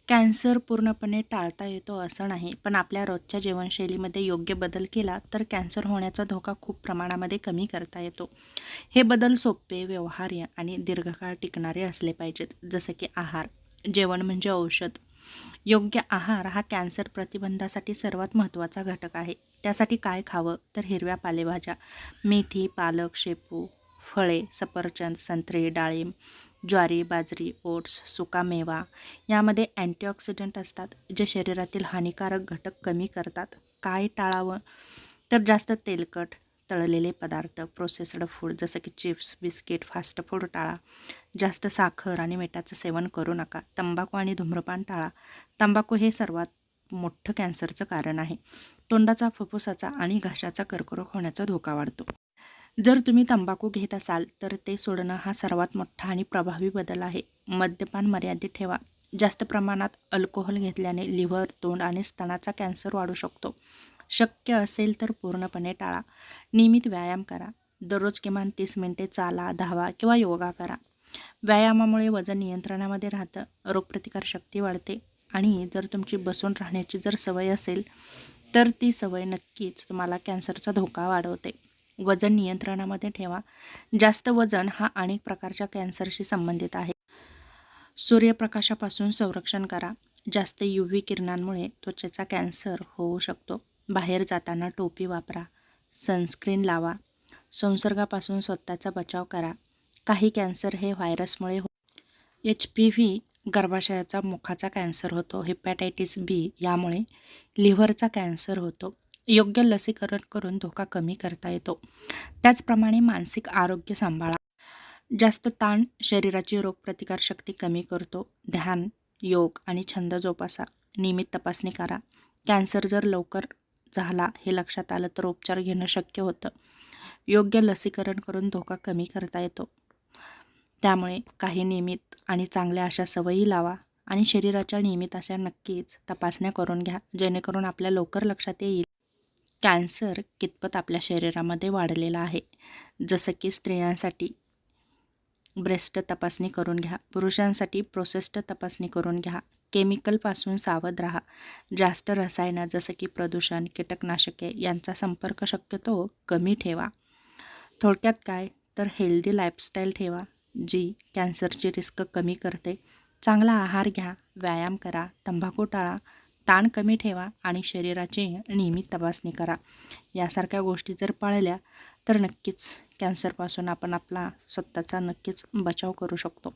Cancer पूर्णपणे टाळता येतो असं नाही, पण आपल्या रोजच्या जीवनशैलीमध्ये योग्य बदल केला तर कॅन्सर होण्याचा धोका खूप प्रमाणामध्ये कमी करता येतो. हे बदल सोपे, व्यवहार्य आणि दीर्घकाळ टिकणारे असले पाहिजेत. जसं की आहार, जेवण म्हणजे औषध. योग्य आहार हा कॅन्सर प्रतिबंधासाठी सर्वात महत्त्वाचा घटक आहे. त्यासाठी काय खावं तर हिरव्या पालेभाज्या, मेथी, पालक, शेपू, फळे, सफरचंद, संत्री, डाळिंब, ज्वारी, बाजरी, ओट्स, सुकामेवा यामध्ये अँटीऑक्सिडंट असतात, जे शरीरातील हानिकारक घटक कमी करतात. काय टाळावं तर जास्त तेलकट, तळलेले पदार्थ, प्रोसेस्ड फूड जसं की चिप्स, बिस्किट, फास्ट फूड टाळा. जास्त साखर आणि मिठाचं सेवन करू नका. तंबाखू आणि धूम्रपान टाळा. तंबाखू हे सर्वात मोठं कॅन्सरचं कारण आहे. तोंडाचा, फुफ्फुसाचा आणि घशाचा कर्करोग होण्याचा धोका वाढतो. जर तुम्ही तंबाखू घेत असाल तर ते सोडणं हा सर्वात मोठा आणि प्रभावी बदल आहे. मद्यपान मर्यादित ठेवा. जास्त प्रमाणात अल्कोहोल घेतल्याने लिव्हर, तोंड आणि स्तनाचा कॅन्सर वाढू शकतो. शक्य असेल तर पूर्णपणे टाळा. नियमित व्यायाम करा. दररोज किमान 30 मिनिटे चाला, धावा किंवा योगा करा. व्यायामामुळे वजन नियंत्रणामध्ये राहतं, रोगप्रतिकारशक्ती वाढते आणि जर तुमची बसून राहण्याची जर सवय असेल तर ती सवय नक्कीच तुम्हाला कॅन्सरचा धोका वाढवते. वजन नियंत्रणामध्ये ठेवा. जास्त वजन हा अनेक प्रकारच्या कॅन्सरशी संबंधित आहे. सूर्यप्रकाशापासून संरक्षण करा. जास्त UV किरणांमुळे त्वचेचा कॅन्सर होऊ शकतो. बाहेर जाताना टोपी वापरा. सनस्क्रीन लावा. संसर्गापासून स्वतःचा बचाव करा. काही कॅन्सर हे व्हायरसमुळे HPV गर्भाशयाचा मुखाचा कॅन्सर होतो. हेपॅटायटिस B यामुळे लिव्हरचा कॅन्सर होतो. योग्य लसीकरण करून धोका कमी करता येतो. त्याचप्रमाणे मानसिक आरोग्य सांभाळा. जास्त ताण शरीराची रोगप्रतिकारशक्ती कमी करतो. ध्यान, योग आणि छंद जोपासा. नियमित तपासणी करा. कॅन्सर जर लवकर झाला हे लक्षात आलं तर उपचार घेणं शक्य होतं. योग्य लसीकरण करून धोका कमी करता येतो. त्यामुळे काही नियमित आणि चांगल्या अशा सवयी लावा आणि शरीराच्या नियमित अशा नक्कीच तपासण्या करून घ्या, जेणेकरून आपल्या लवकर लक्षात येईल कॅन्सर कितपत आपल्या शरीरामध्ये वाढलेला आहे. जसं की स्त्रियांसाठी ब्रेस्ट तपासणी करून घ्या. पुरुषांसाठी प्रोस्टेट तपासणी करून घ्या. केमिकलपासून सावध राहा. जास्त रसायनं जसं की प्रदूषण, कीटकनाशके यांचा संपर्क शक्यतो कमी ठेवा. थोडक्यात काय तर हेल्दी लाईफस्टाईल ठेवा, जी कॅन्सरची रिस्क कमी करते. चांगला आहार घ्या, व्यायाम करा, तंबाखू टाळा, ताण कमी ठेवा आणि शरीराची नियमित तपासणी करा. यासारख्या गोष्टी जर पाळल्या तर नक्कीच कॅन्सरपासून आपण आपला स्वतःचा नक्कीच बचाव करू शकतो.